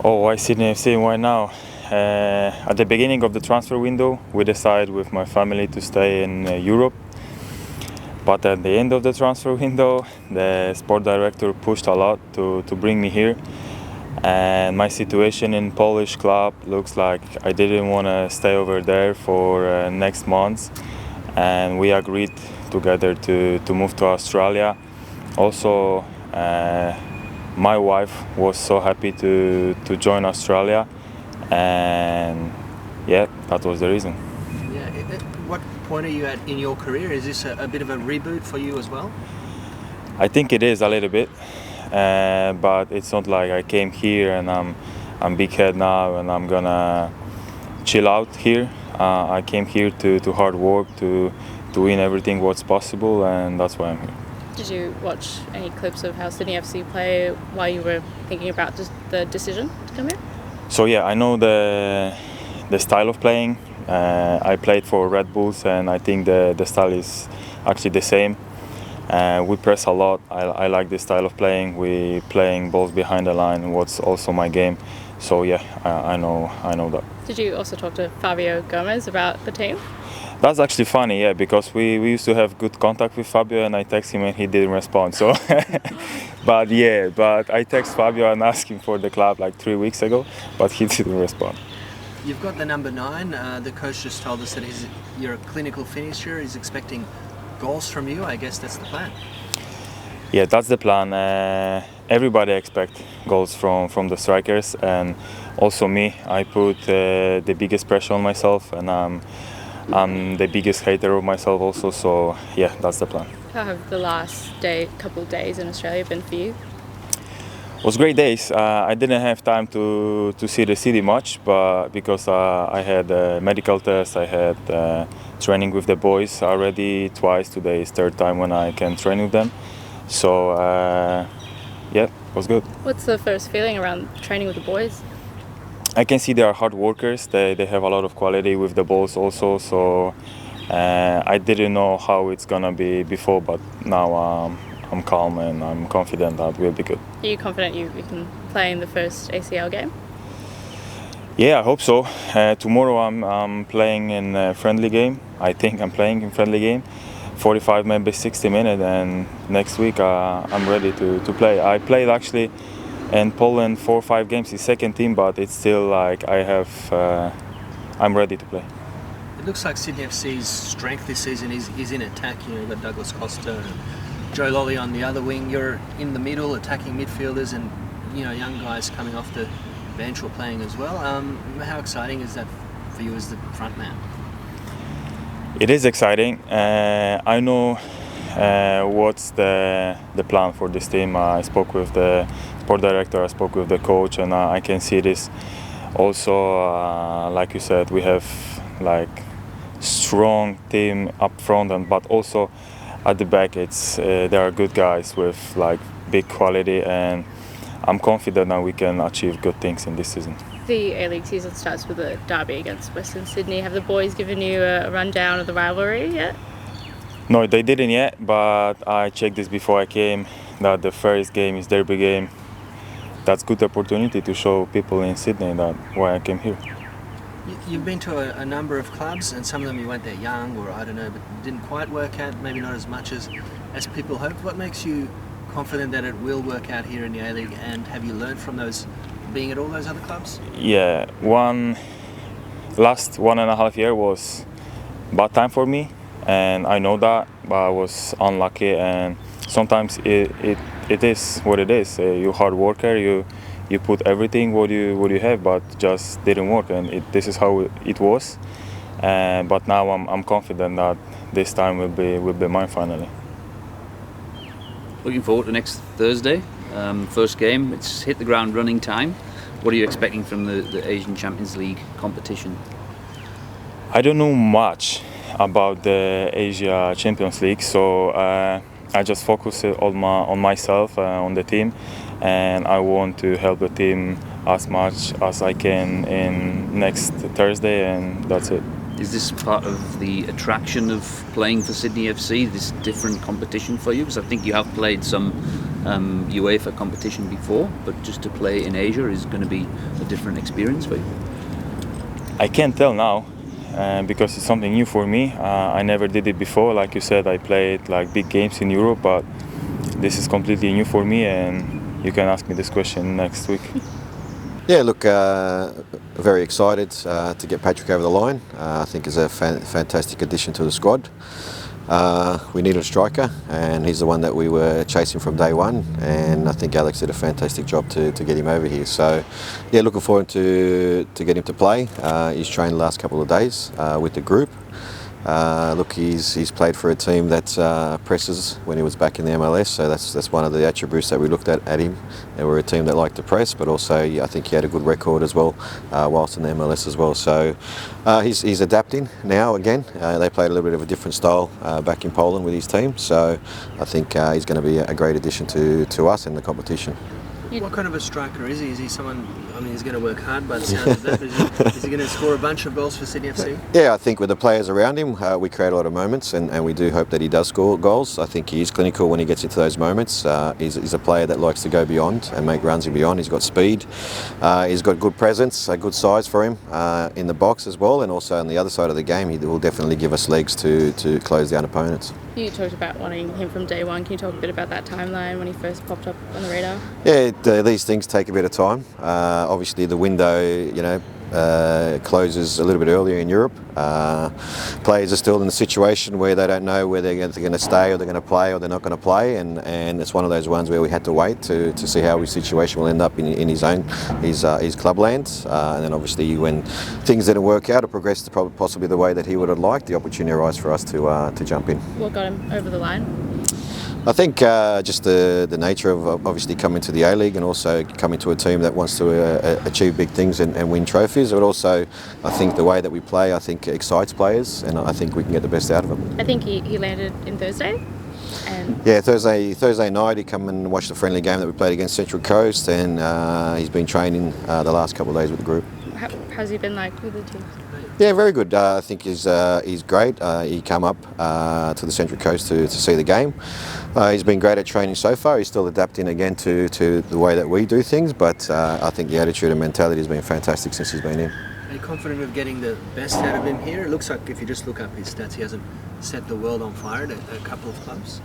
Oh, why Sydney FC? Why now? At the beginning of the transfer window, we decided with my family to stay in Europe. But at the end of the transfer window, the sport director pushed a lot to bring me here. And my situation in Polish club looks like I didn't want to stay over there for next month. And we agreed together to move to Australia. Also, my wife was so happy to join Australia, and yeah, that was the reason. Yeah. What point are you at in your career? Is this a bit of a reboot for you as well? I think it is a little bit, but it's not like I came here and I'm big head now and I'm gonna chill out here. I came here to hard work to win everything what's possible, and that's why I'm here. Did you watch any clips of how Sydney FC play while you were thinking about the decision to come here? So yeah, I know the style of playing. I played for Red Bulls, and I think the style is actually the same. We press a lot. I like this style of playing. We playing balls behind the line, what's also my game. So yeah, I know that. Did you also talk to Fabio Gomez about the team? That's actually funny, yeah, because we used to have good contact with Fabio, and I text him and he didn't respond. So, but I text Fabio and asked him for the club like 3 weeks ago, but he didn't respond. You've got the number 9. The coach just told us that you're a clinical finisher. He's expecting goals from you. I guess that's the plan. Yeah, that's the plan. Everybody expects goals from the strikers, and also me. I put the biggest pressure on myself, and I'm the biggest hater of myself also. So yeah, that's the plan. How have the last couple of days in Australia been for you? It was great days. I didn't have time to see the city much, but because I had a medical test, I had training with the boys already twice. Today is third time when I can train with them. So yeah, it was good. What's the first feeling around training with the boys? I can see they are hard workers. They have a lot of quality with the balls also. So I didn't know how it's gonna be before, but now I'm calm and I'm confident that we'll be good. Are you confident you can play in the first ACL game? Yeah, I hope so. Tomorrow I'm playing in a friendly game. I think I'm playing in friendly game, 45 maybe 60 minutes, and next week I'm ready to play. I played actually in Poland 4 or 5 games in second team, but it's still like I'm ready to play. It looks like Sydney FC's strength this season is in attack. You've got Douglas Costa and Joe Lolly on the other wing. You're in the middle, attacking midfielders, and young guys coming off the bench or playing as well. How exciting is that for you as the front man? It is exciting. I know what's the plan for this team. I spoke with the sport director, I spoke with the coach, and I can see this. Also, like you said, we have like strong team up front, but also at the back, there are good guys with like big quality, and I'm confident that we can achieve good things in this season. The A-League season starts with a derby against Western Sydney. Have the boys given you a rundown of the rivalry yet? No, they didn't yet, but I checked this before I came, that the first game is derby game. That's good opportunity to show people in Sydney that why I came here. You've been to a number of clubs, and some of them you went there young, or I don't know, but didn't quite work out, maybe not as much as people hoped. What makes you confident that it will work out here in the A-League, and have you learned from those, being at all those other clubs? Yeah, last 1.5 years was bad time for me, and I know that, but I was unlucky, and sometimes it is what it is. You're a hard worker, you put everything what you have, but just didn't work, and this is how it was. But now I'm confident that this time will be mine finally. Looking forward to next Thursday, first game. It's hit the ground running time. What are you expecting from the Asian Champions League competition? I don't know much about the Asia Champions League, so I just focus on myself, on the team, and I want to help the team as much as I can in next Thursday, and that's it. Is this part of the attraction of playing for Sydney FC, this different competition for you? Because I think you have played some UEFA competition before, but just to play in Asia is going to be a different experience for you? I can't tell now because it's something new for me. I never did it before. Like you said, I played like big games in Europe, but this is completely new for me, and you can ask me this question next week. Yeah, look, very excited to get Patrick over the line. I think he's a fantastic addition to the squad. We need a striker, and he's the one that we were chasing from day one, and I think Alex did a fantastic job to get him over here. So yeah, looking forward to get him to play. He's trained the last couple of days with the group. Look, he's played for a team that presses when he was back in the MLS, so that's one of the attributes that we looked at him. They were a team that liked to press, but also I think he had a good record as well whilst in the MLS as well. So he's adapting now again. They played a little bit of a different style back in Poland with his team, so I think he's going to be a great addition to us in the competition. What kind of a striker is he? Is he someone, I mean, he's going to work hard by the sound of that, but is he going to score a bunch of goals for Sydney FC? Yeah, I think with the players around him, we create a lot of moments, and we do hope that he does score goals. I think he is clinical when he gets into those moments. He's a player that likes to go beyond and make runs and beyond. He's got speed, he's got good presence, a good size for him in the box as well, and also on the other side of the game, he will definitely give us legs to close down opponents. You talked about wanting him from day one. Can you talk a bit about that timeline when he first popped up on the radar? Yeah, these things take a bit of time. Obviously, the window, closes a little bit earlier in Europe. Players are still in a situation where they don't know whether they're going to stay or they're going to play or they're not going to play, and it's one of those ones where we had to wait to see how his situation will end up in his clubland. And then obviously when things didn't work out or progressed possibly the way that he would have liked, the opportunity arose for us to jump in. What got him over the line? I think just the nature of obviously coming to the A-League and also coming to a team that wants to achieve big things and win trophies, but also I think the way that we play, I think excites players, and I think we can get the best out of them. I think he landed in Thursday. Yeah, Thursday night he come and watched the friendly game that we played against Central Coast, and he's been training the last couple of days with the group. How's he been like with the team? Yeah, very good. I think he's great. He came up to the Central Coast to see the game. He's been great at training so far. He's still adapting again to the way that we do things, but I think the attitude and mentality has been fantastic since he's been in. Are you confident of getting the best out of him here? It looks like if you just look up his stats, he hasn't set the world on fire at a couple of clubs.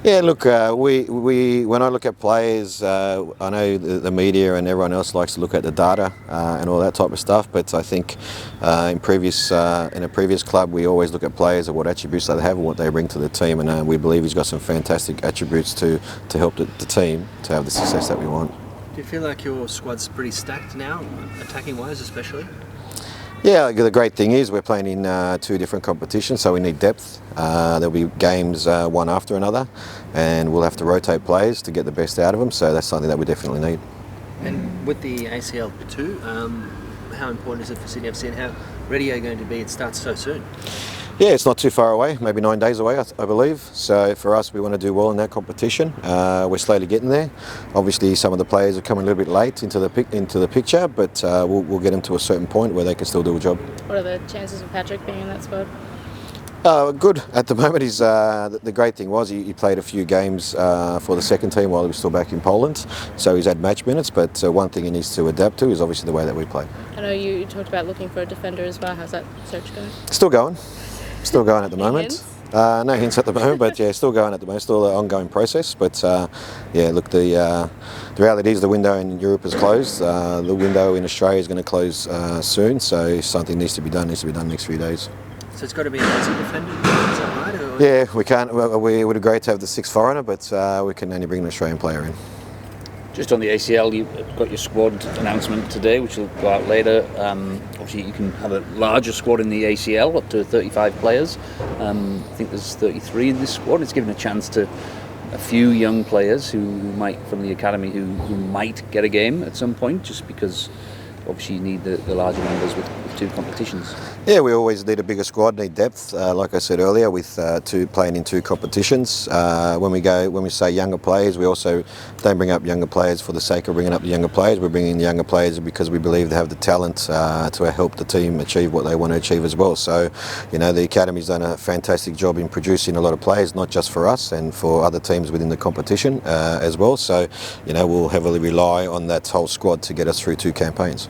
Yeah, look, we when I look at players, I know the media and everyone else likes to look at the data and all that type of stuff, but I think in a previous club we always look at players and what attributes they have and what they bring to the team, and we believe he's got some fantastic attributes to help the team to have the success that we want. Do you feel like your squad's pretty stacked now, attacking-wise especially? Yeah, the great thing is we're playing in 2 different competitions, so we need depth. There'll be games one after another, and we'll have to rotate players to get the best out of them, so that's something that we definitely need. And with the ACL too, how important is it for Sydney FC, and how ready are you going to be? It starts so soon. Yeah, it's not too far away, maybe 9 days away, I believe. So for us, we want to do well in that competition. We're slowly getting there. Obviously, some of the players are coming a little bit late into the picture, but we'll get them to a certain point where they can still do a job. What are the chances of Patrick being in that squad? Good. At the moment, the great thing was he played a few games for the second team while he was still back in Poland, so he's had match minutes, but one thing he needs to adapt to is obviously the way that we play. I know you talked about looking for a defender as well. How's that search going? Still going at the moment. No hints at the moment, but yeah, still going at the moment. Still an ongoing process, but yeah, look, the reality is the window in Europe is closed. The window in Australia is going to close soon, so if something needs to be done next few days. So it's got to be an Aussie defender, is that right? Or? Yeah, we can't. We would have great to have the 6th foreigner, but we can only bring an Australian player in. Just on the ACL, you've got your squad announcement today, which will go out later. Obviously, you can have a larger squad in the ACL, up to 35 players. I think there's 33 in this squad. It's given a chance to a few young players who might, from the academy, who might get a game at some point, just because obviously you need the larger numbers with two competitions. Yeah, we always need a bigger squad, need depth. Like I said earlier, with playing in two competitions. When we say younger players, we also don't bring up younger players for the sake of bringing up the younger players. We're bringing in the younger players because we believe they have the talent to help the team achieve what they want to achieve as well. So, the academy's done a fantastic job in producing a lot of players, not just for us and for other teams within the competition as well. So, we'll heavily rely on that whole squad to get us through two campaigns.